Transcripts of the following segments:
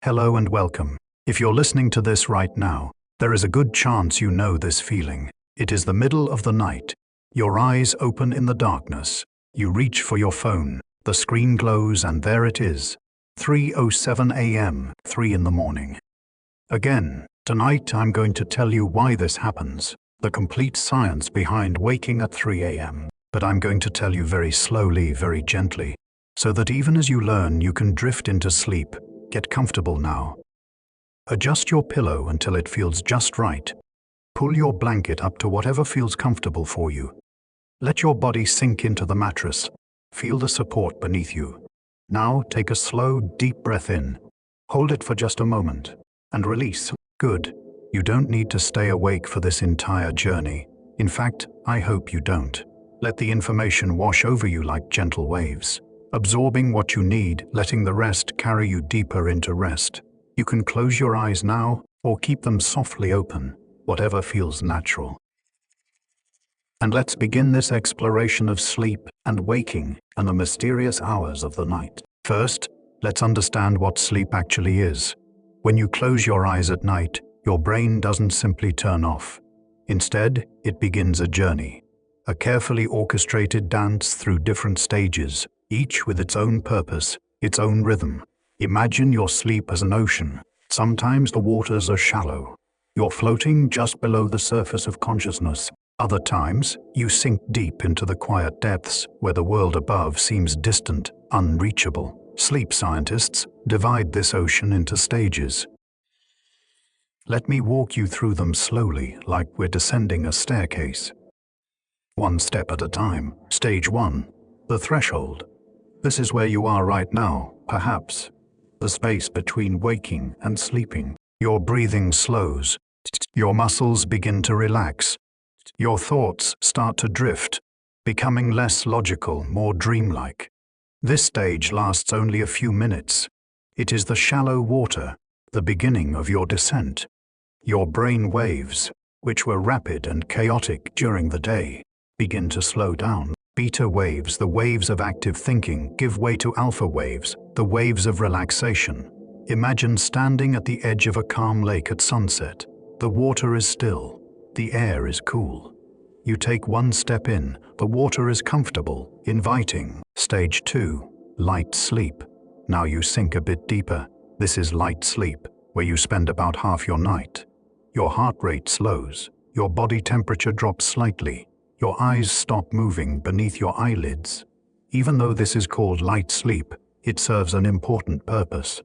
Hello and welcome. If you're listening to this right now, there is a good chance you know this feeling. It is the middle of the night. Your eyes open in the darkness. You reach for your phone. The screen glows and there it is. 3:07 a.m., 3 in the morning. Again, tonight I'm going to tell you why this happens, the complete science behind waking at 3 a.m. But I'm going to tell you very slowly, very gently, so that even as you learn, you can drift into sleep. Get comfortable now. Adjust your pillow until it feels just right. Pull your blanket up to whatever feels comfortable for you. Let your body sink into the mattress. Feel the support beneath you. Now take a slow, deep breath in. Hold it for just a moment. And release. Good. You don't need to stay awake for this entire journey. In fact, I hope you don't. Let the information wash over you like gentle waves, absorbing what you need, letting the rest carry you deeper into rest. You can close your eyes now or keep them softly open, whatever feels natural. And let's begin this exploration of sleep and waking and the mysterious hours of the night. First, let's understand what sleep actually is. When you close your eyes at night, your brain doesn't simply turn off. Instead, it begins a journey, a carefully orchestrated dance through different stages, each with its own purpose, its own rhythm. Imagine your sleep as an ocean. Sometimes the waters are shallow. You're floating just below the surface of consciousness. Other times, you sink deep into the quiet depths where the world above seems distant, unreachable. Sleep scientists divide this ocean into stages. Let me walk you through them slowly, like we're descending a staircase. One step at a time. Stage 1. The threshold. This is where you are right now, perhaps. The space between waking and sleeping. Your breathing slows. Your muscles begin to relax. Your thoughts start to drift, becoming less logical, more dreamlike. This stage lasts only a few minutes. It is the shallow water, the beginning of your descent. Your brain waves, which were rapid and chaotic during the day, begin to slow down. Beta waves, the waves of active thinking, give way to alpha waves, the waves of relaxation. Imagine standing at the edge of a calm lake at sunset. The water is still. The air is cool. You take one step in. The water is comfortable, inviting. Stage 2. Light sleep. Now you sink a bit deeper. This is light sleep, where you spend about half your night. Your heart rate slows. Your body temperature drops slightly. Your eyes stop moving beneath your eyelids. Even though this is called light sleep, it serves an important purpose.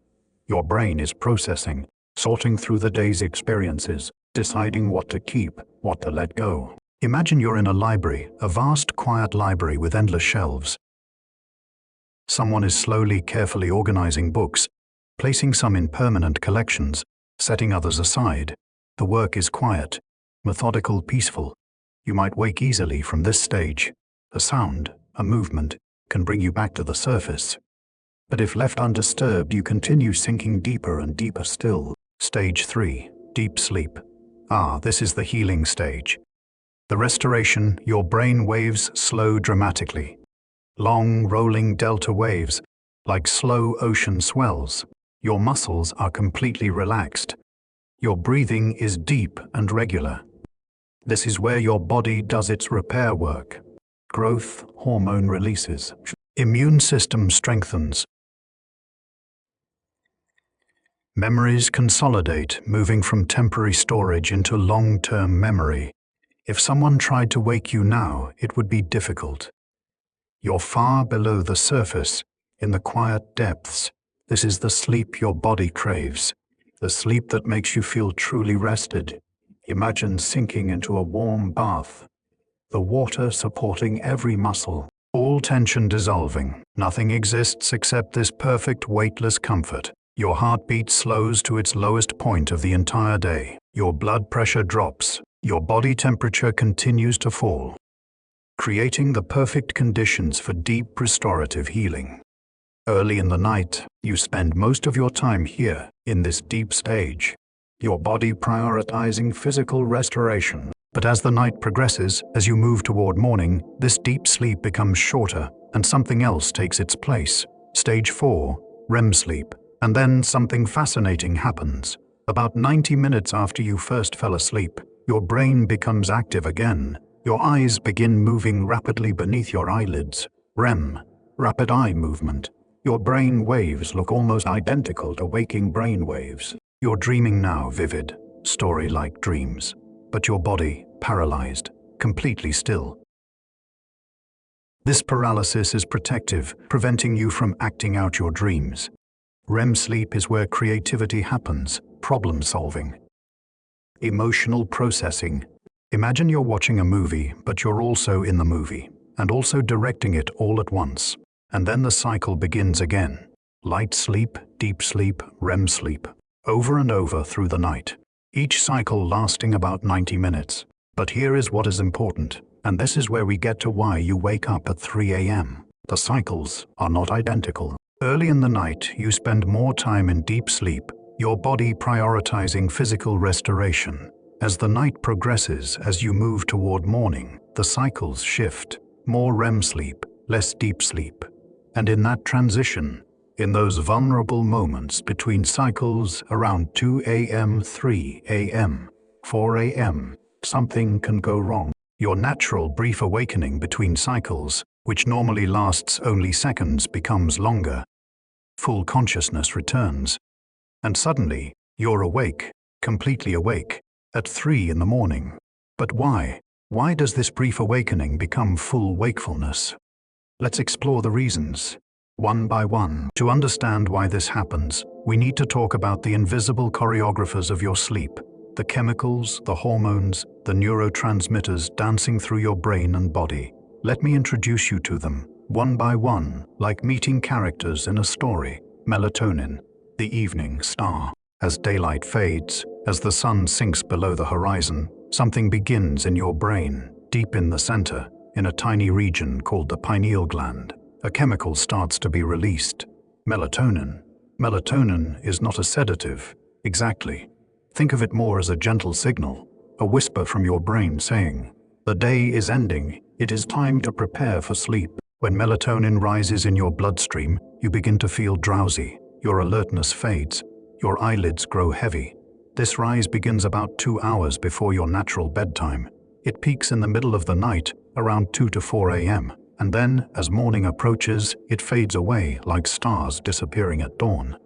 Your brain is processing, sorting through the day's experiences, deciding what to keep, what to let go. Imagine you're in a library, a vast, quiet library with endless shelves. Someone is slowly, carefully organizing books, placing some in permanent collections, setting others aside. The work is quiet, methodical, peaceful. You might wake easily from this stage. A sound, a movement, can bring you back to the surface. But if left undisturbed, you continue sinking deeper and deeper still. Stage 3. Deep sleep. This is the healing stage. The restoration, your brain waves slow dramatically. Long, rolling delta waves, like slow ocean swells. Your muscles are completely relaxed. Your breathing is deep and regular. This is where your body does its repair work. Growth hormone releases. Immune system strengthens. Memories consolidate, moving from temporary storage into long-term memory. If someone tried to wake you now, it would be difficult. You're far below the surface, in the quiet depths. This is the sleep your body craves, the sleep that makes you feel truly rested. Imagine sinking into a warm bath, the water supporting every muscle, all tension dissolving. Nothing exists except this perfect, weightless comfort. Your heartbeat slows to its lowest point of the entire day. Your blood pressure drops. Your body temperature continues to fall, creating the perfect conditions for deep restorative healing. Early in the night, you spend most of your time here, in this deep stage. Your body prioritizing physical restoration. But as the night progresses, as you move toward morning, this deep sleep becomes shorter and something else takes its place. Stage 4. REM sleep. And then something fascinating happens. About 90 minutes after you first fell asleep, your brain becomes active again. Your eyes begin moving rapidly beneath your eyelids. REM, rapid eye movement. Your brain waves look almost identical to waking brain waves. You're dreaming now, vivid, story-like dreams, but your body paralyzed, completely still. This paralysis is protective, preventing you from acting out your dreams. REM sleep is where creativity happens, problem solving, emotional processing. Imagine you're watching a movie, but you're also in the movie, and also directing it all at once. And then the cycle begins again. Light sleep, deep sleep, REM sleep, over and over through the night. Each cycle lasting about 90 minutes. But here is what is important, and this is where we get to why you wake up at 3 a.m. The cycles are not identical. Early in the night, you spend more time in deep sleep, your body prioritizing physical restoration. As the night progresses, as you move toward morning, the cycles shift. More REM sleep, less deep sleep. And in that transition, in those vulnerable moments between cycles around 2 a.m., 3 a.m., 4 a.m., something can go wrong. Your natural brief awakening between cycles, which normally lasts only seconds, becomes longer. Full consciousness returns. And suddenly, you're awake, completely awake, at 3 in the morning. But why? Why does this brief awakening become full wakefulness? Let's explore the reasons, one by one. To understand why this happens, we need to talk about the invisible choreographers of your sleep, the chemicals, the hormones, the neurotransmitters dancing through your brain and body. Let me introduce you to them, one by one, like meeting characters in a story. Melatonin, the evening star. As daylight fades, as the sun sinks below the horizon, something begins in your brain, deep in the center, in a tiny region called the pineal gland. A chemical starts to be released. Melatonin. Melatonin is not a sedative. Exactly. Think of it more as a gentle signal, a whisper from your brain saying, "The day is ending, it is time to prepare for sleep." When melatonin rises in your bloodstream, you begin to feel drowsy. Your alertness fades. Your eyelids grow heavy. This rise begins about 2 hours before your natural bedtime. It peaks in the middle of the night, around 2 to 4 a.m., and then, as morning approaches, it fades away like stars disappearing at dawn.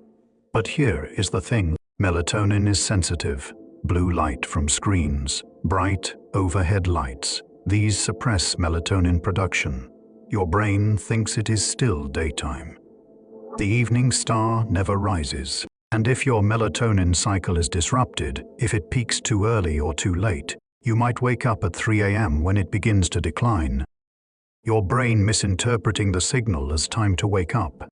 But here is the thing. Melatonin is sensitive. Blue light from screens, bright, overhead lights, these suppress melatonin production. Your brain thinks it is still daytime. The evening star never rises. And if your melatonin cycle is disrupted, if it peaks too early or too late, you might wake up at 3 a.m. when it begins to decline. Your brain misinterpreting the signal as time to wake up.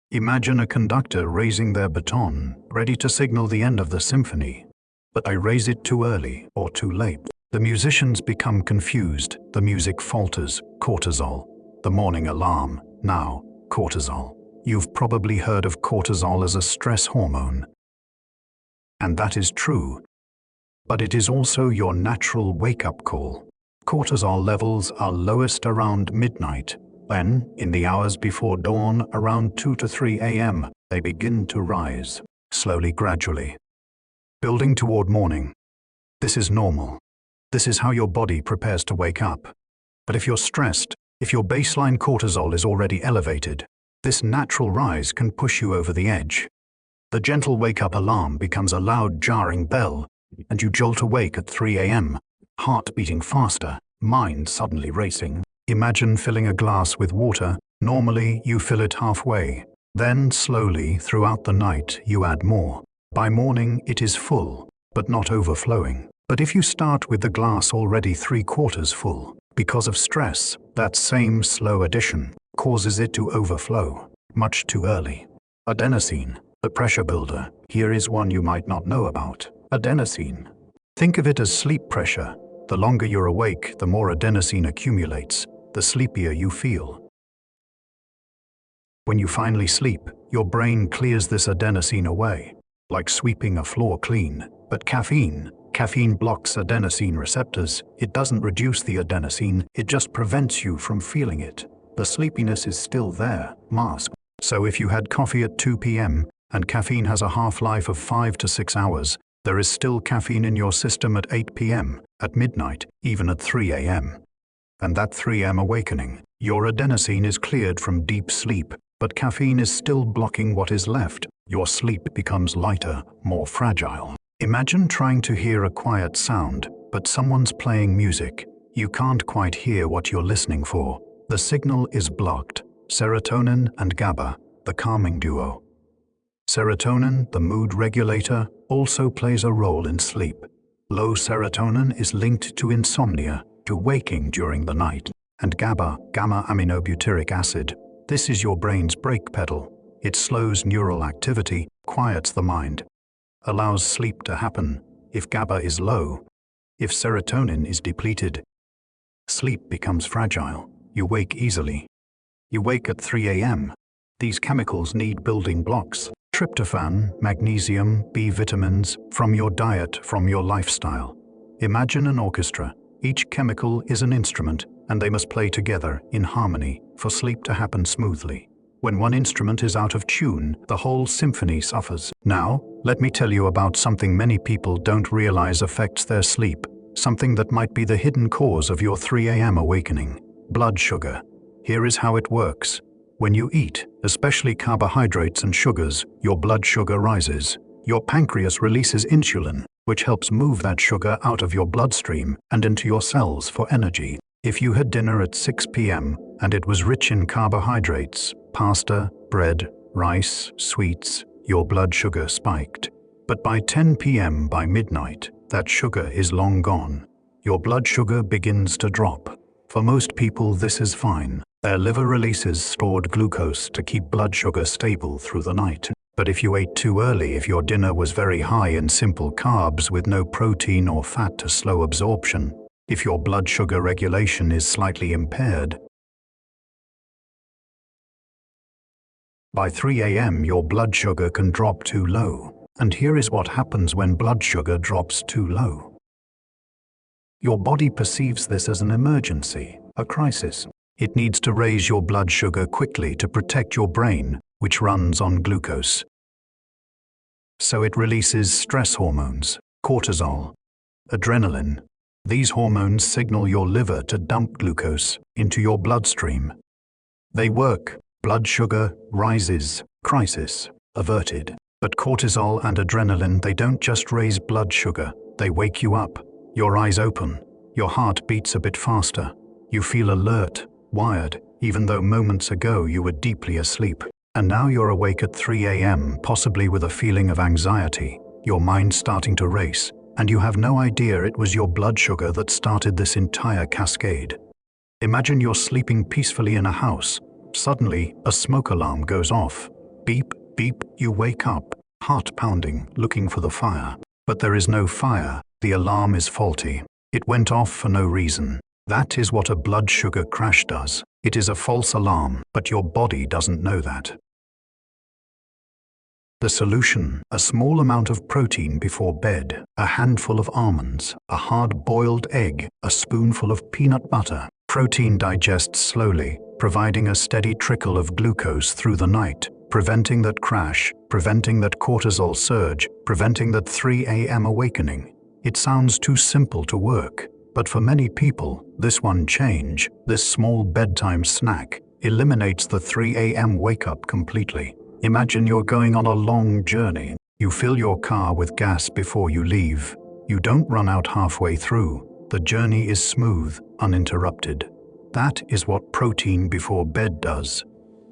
Imagine a conductor raising their baton, ready to signal the end of the symphony. But I raise it too early or too late. The musicians become confused, the music falters. Cortisol. The morning alarm. Now, cortisol. You've probably heard of cortisol as a stress hormone. And that is true. But it is also your natural wake-up call. Cortisol levels are lowest around midnight. Then, in the hours before dawn, around 2 to 3 a.m., they begin to rise, slowly, gradually, building toward morning. This is normal. This is how your body prepares to wake up. But if you're stressed, if your baseline cortisol is already elevated, this natural rise can push you over the edge. The gentle wake-up alarm becomes a loud, jarring bell, and you jolt awake at 3 a.m., heart beating faster, mind suddenly racing. Imagine filling a glass with water. Normally, you fill it halfway. Then, slowly, throughout the night, you add more. By morning, it is full, but not overflowing. But if you start with the glass already 3/4 full, because of stress, that same slow addition causes it to overflow, much too early. Adenosine, the pressure builder. Here is one you might not know about. Adenosine. Think of it as sleep pressure. The longer you're awake, the more adenosine accumulates, the sleepier you feel. When you finally sleep, your brain clears this adenosine away, like sweeping a floor clean. But caffeine blocks adenosine receptors. It doesn't reduce the adenosine, it just prevents you from feeling it. The sleepiness is still there, masked. So if you had coffee at 2 p.m. and caffeine has a half-life of 5 to 6 hours. There is still caffeine in your system at 8 p.m., at midnight, even at 3 a.m. And that 3 a.m. awakening, your adenosine is cleared from deep sleep, but caffeine is still blocking what is left. Your sleep becomes lighter, more fragile. Imagine trying to hear a quiet sound, but someone's playing music. You can't quite hear what you're listening for. The signal is blocked. Serotonin and GABA, the calming duo. Serotonin, the mood regulator, also plays a role in sleep. Low serotonin is linked to insomnia, to waking during the night. And GABA, gamma-aminobutyric acid, this is your brain's brake pedal. It slows neural activity, quiets the mind, allows sleep to happen. If GABA is low, if serotonin is depleted, sleep becomes fragile. You wake easily. You wake at 3 a.m. These chemicals need building blocks. Tryptophan, magnesium, B vitamins, from your diet, from your lifestyle. Imagine an orchestra. Each chemical is an instrument, and they must play together in harmony for sleep to happen smoothly. When one instrument is out of tune, the whole symphony suffers. Now, let me tell you about something many people don't realize affects their sleep, something that might be the hidden cause of your 3 a.m. awakening: blood sugar. Here is how it works. When you eat, especially carbohydrates and sugars, your blood sugar rises. Your pancreas releases insulin, which helps move that sugar out of your bloodstream and into your cells for energy. If you had dinner at 6 p.m. and it was rich in carbohydrates, pasta, bread, rice, sweets, your blood sugar spiked. But by 10 p.m. by midnight, that sugar is long gone. Your blood sugar begins to drop. For most people, this is fine. Their liver releases stored glucose to keep blood sugar stable through the night. But if you ate too early, if your dinner was very high in simple carbs with no protein or fat to slow absorption, if your blood sugar regulation is slightly impaired, by 3 a.m. your blood sugar can drop too low. And here is what happens when blood sugar drops too low. Your body perceives this as an emergency, a crisis. It needs to raise your blood sugar quickly to protect your brain, which runs on glucose. So it releases stress hormones, cortisol, adrenaline. These hormones signal your liver to dump glucose into your bloodstream. They work. Blood sugar rises. Crisis averted. But cortisol and adrenaline, they don't just raise blood sugar. They wake you up. Your eyes open. Your heart beats a bit faster. You feel alert, wired, even though moments ago you were deeply asleep. And now you're awake at 3 a.m., possibly with a feeling of anxiety, your mind starting to race, and you have no idea it was your blood sugar that started this entire cascade. Imagine you're sleeping peacefully in a house. Suddenly, a smoke alarm goes off. Beep, beep, you wake up, heart pounding, looking for the fire. But there is no fire. The alarm is faulty. It went off for no reason. That is what a blood sugar crash does. It is a false alarm, but your body doesn't know that. The solution: a small amount of protein before bed, a handful of almonds, a hard-boiled egg, a spoonful of peanut butter. Protein digests slowly, providing a steady trickle of glucose through the night, preventing that crash, preventing that cortisol surge, preventing that 3 a.m. awakening. It sounds too simple to work, but for many people, this one change, this small bedtime snack, eliminates the 3 a.m. wake-up completely. Imagine you're going on a long journey. You fill your car with gas before you leave. You don't run out halfway through. The journey is smooth, uninterrupted. That is what protein before bed does.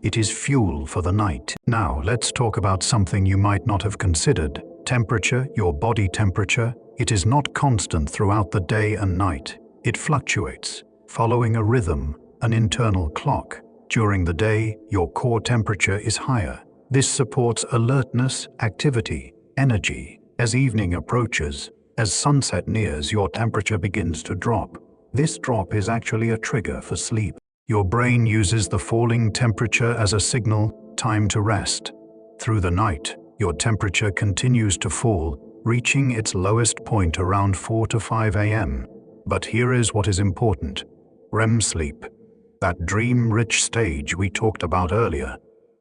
It is fuel for the night. Now, let's talk about something you might not have considered. Temperature, your body temperature. It is not constant throughout the day and night. It fluctuates, following a rhythm, an internal clock. During the day, your core temperature is higher. This supports alertness, activity, energy. As evening approaches, as sunset nears, your temperature begins to drop. This drop is actually a trigger for sleep. Your brain uses the falling temperature as a signal, time to rest. Through the night, your temperature continues to fall, reaching its lowest point around 4 to 5 a.m. But here is what is important: REM sleep. That dream-rich stage we talked about earlier.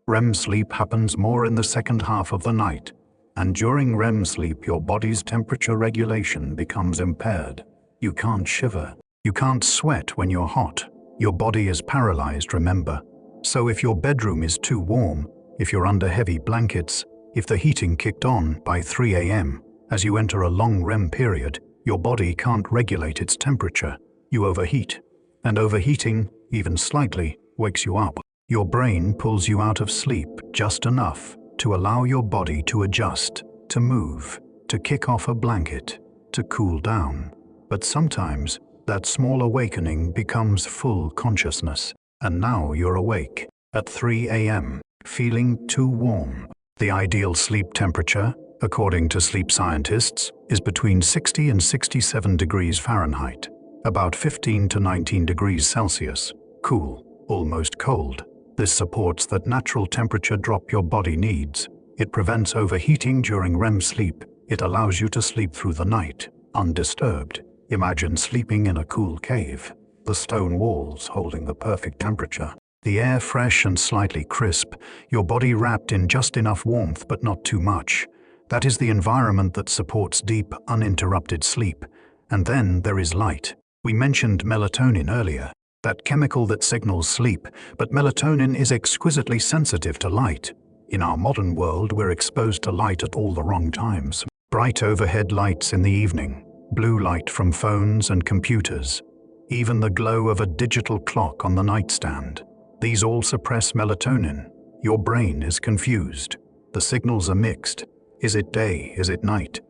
REM sleep happens more in the second half of the night, and during REM sleep your body's temperature regulation becomes impaired. You can't shiver. You can't sweat when you're hot. Your body is paralyzed, remember. So if your bedroom is too warm, if you're under heavy blankets, if the heating kicked on by 3 a.m., as you enter a long REM period, your body can't regulate its temperature. You overheat. And overheating, even slightly, wakes you up. Your brain pulls you out of sleep just enough to allow your body to adjust, to move, to kick off a blanket, to cool down. But sometimes, that small awakening becomes full consciousness, and now you're awake at 3 a.m., feeling too warm. The ideal sleep temperature, according to sleep scientists, is between 60 and 67 degrees Fahrenheit, about 15 to 19 degrees Celsius, cool, almost cold. This supports that natural temperature drop your body needs. It prevents overheating during REM sleep. It allows you to sleep through the night, undisturbed. Imagine sleeping in a cool cave, the stone walls holding the perfect temperature, the air fresh and slightly crisp, your body wrapped in just enough warmth but not too much. That is the environment that supports deep, uninterrupted sleep. And then there is light. We mentioned melatonin earlier, that chemical that signals sleep, but melatonin is exquisitely sensitive to light. In our modern world, we're exposed to light at all the wrong times. Bright overhead lights in the evening, blue light from phones and computers, even the glow of a digital clock on the nightstand. These all suppress melatonin. Your brain is confused. The signals are mixed. Is it day? Is it night?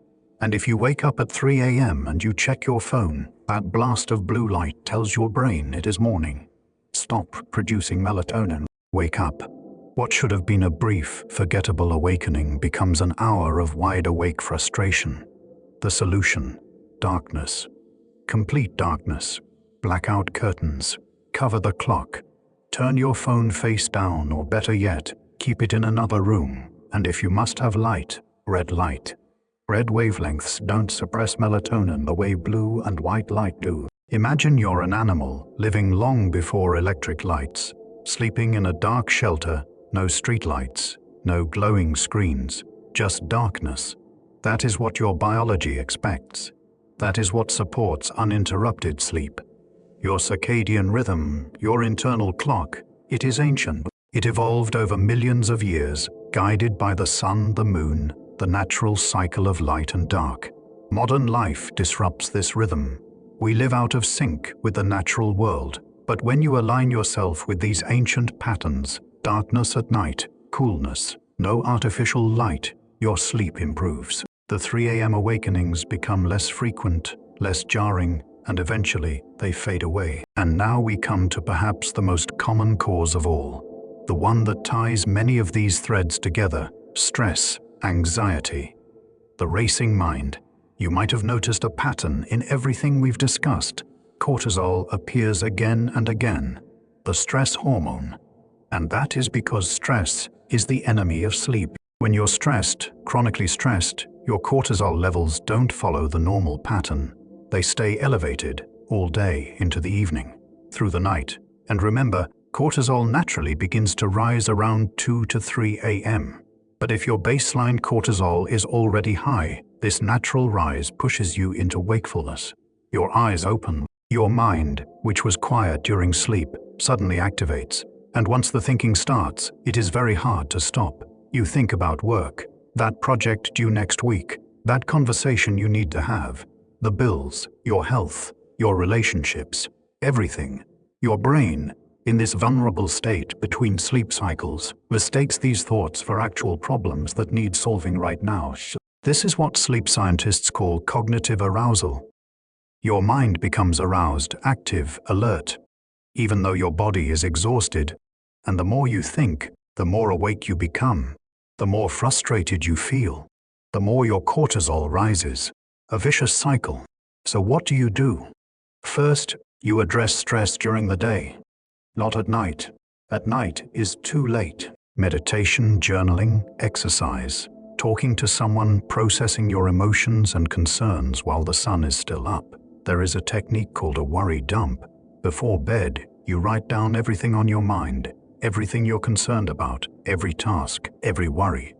And if you wake up at 3 a.m. and you check your phone, that blast of blue light tells your brain it is morning. Stop producing melatonin. Wake up. What should have been a brief, forgettable awakening becomes an hour of wide-awake frustration. The solution: darkness. Complete darkness. Blackout curtains. Cover the clock. Turn your phone face down, or better yet, keep it in another room. And if you must have light, red light. Red wavelengths don't suppress melatonin the way blue and white light do. Imagine you're an animal living long before electric lights, sleeping in a dark shelter, no streetlights, no glowing screens, just darkness. That is what your biology expects. That is what supports uninterrupted sleep. Your circadian rhythm, your internal clock, it is ancient. It evolved over millions of years, guided by the sun, the moon, the natural cycle of light and dark. Modern life disrupts this rhythm. We live out of sync with the natural world. But when you align yourself with these ancient patterns, darkness at night, coolness, no artificial light, your sleep improves. The 3 a.m. awakenings become less frequent, less jarring, and eventually they fade away. And now we come to perhaps the most common cause of all, the one that ties many of these threads together: stress, anxiety, the racing mind. You might have noticed a pattern in everything we've discussed. Cortisol appears again and again, the stress hormone. And that is because stress is the enemy of sleep. When you're stressed, chronically stressed, your cortisol levels don't follow the normal pattern. They stay elevated all day into the evening, through the night. And remember, cortisol naturally begins to rise around 2 to 3 a.m. But if your baseline cortisol is already high, this natural rise pushes you into wakefulness. Your eyes open. Your mind, which was quiet during sleep, suddenly activates. And once the thinking starts, it is very hard to stop. You think about work, that project due next week, that conversation you need to have, the bills, your health, your relationships, everything. Your brain, in this vulnerable state between sleep cycles, mistakes these thoughts for actual problems that need solving right now. This is what sleep scientists call cognitive arousal. Your mind becomes aroused, active, alert, even though your body is exhausted. And the more you think, the more awake you become, the more frustrated you feel, the more your cortisol rises. A vicious cycle. So what do? First, you address stress during the day, not at night. At night is too late. Meditation, journaling, exercise, talking to someone, processing your emotions and concerns while the sun is still up. There is a technique called a worry dump. Before bed, you write down everything on your mind. everything you're concerned about, every task, every worry.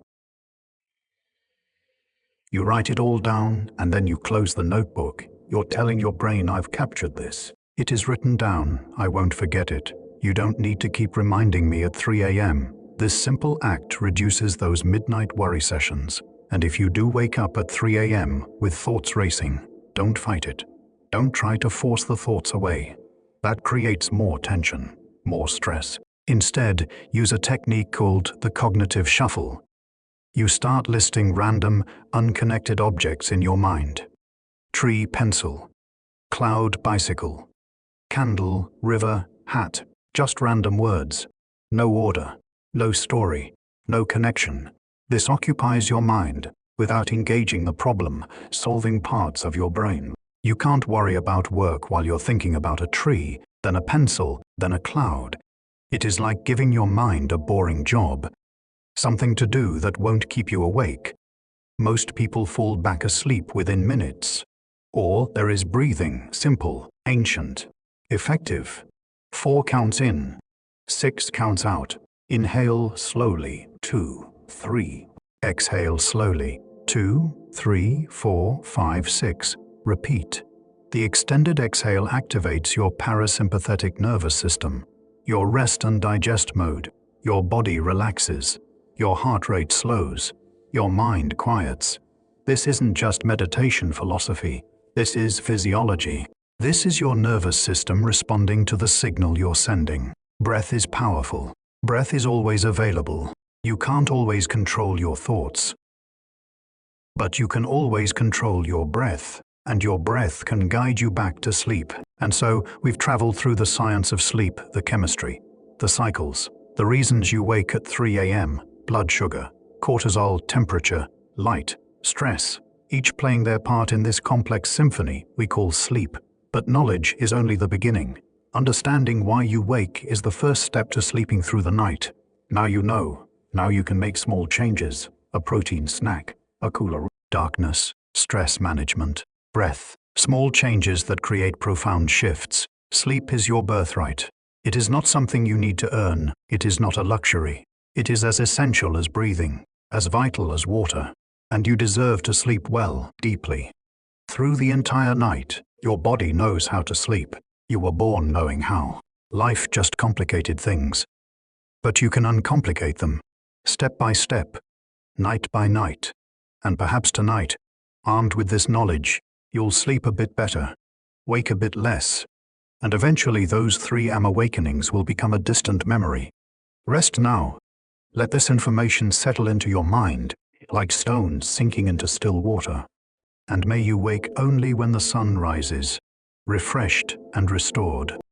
You write it all down, and then you close the notebook. You're telling your brain, I've captured this. It is written down, I won't forget it. You don't need to keep reminding me at 3 a.m. This simple act reduces those midnight worry sessions. And if you do wake up at 3 a.m. with thoughts racing, don't fight it. Don't try to force the thoughts away. That creates more tension, more stress. Instead, use a technique called the cognitive shuffle. You start listing random, unconnected objects in your mind. Tree, pencil. Cloud, bicycle. Candle, river, hat. Just random words. No order, no story, no connection. This occupies your mind without engaging the problem-solving parts of your brain. You can't worry about work while you're thinking about a tree, then a pencil, then a cloud. It is like giving your mind a boring job, something to do that won't keep you awake. Most people fall back asleep within minutes. Or there is breathing, simple, ancient, effective. 4 counts in, 6 counts out. Inhale slowly, 2, 3. Exhale slowly, 2, 3, 4, 5, 6. Repeat. The extended exhale activates your parasympathetic nervous system, your rest and digest mode. Your body relaxes, your heart rate slows, your mind quiets. This isn't just meditation philosophy, this is physiology. This is your nervous system responding to the signal you're sending. Breath is powerful. Breath is always available. You can't always control your thoughts, but you can always control your breath, and your breath can guide you back to sleep. And so, we've traveled through the science of sleep, the chemistry, the cycles, the reasons you wake at 3 a.m., blood sugar, cortisol, temperature, light, stress, each playing their part in this complex symphony we call sleep. But knowledge is only the beginning. Understanding why you wake is the first step to sleeping through the night. Now you know. Now you can make small changes. A protein snack, a cooler room, darkness, stress management, breath. Small changes that create profound shifts. Sleep is your birthright. It is not something you need to earn. It is not a luxury. It is as essential as breathing, as vital as water. And you deserve to sleep well, deeply. Through the entire night, your body knows how to sleep. You were born knowing how. Life just complicated things. But you can uncomplicate them, step by step, night by night. And perhaps tonight, armed with this knowledge, you'll sleep a bit better, wake a bit less, and eventually those 3 AM awakenings will become a distant memory. Rest now. Let this information settle into your mind, like stones sinking into still water. And may you wake only when the sun rises, refreshed and restored.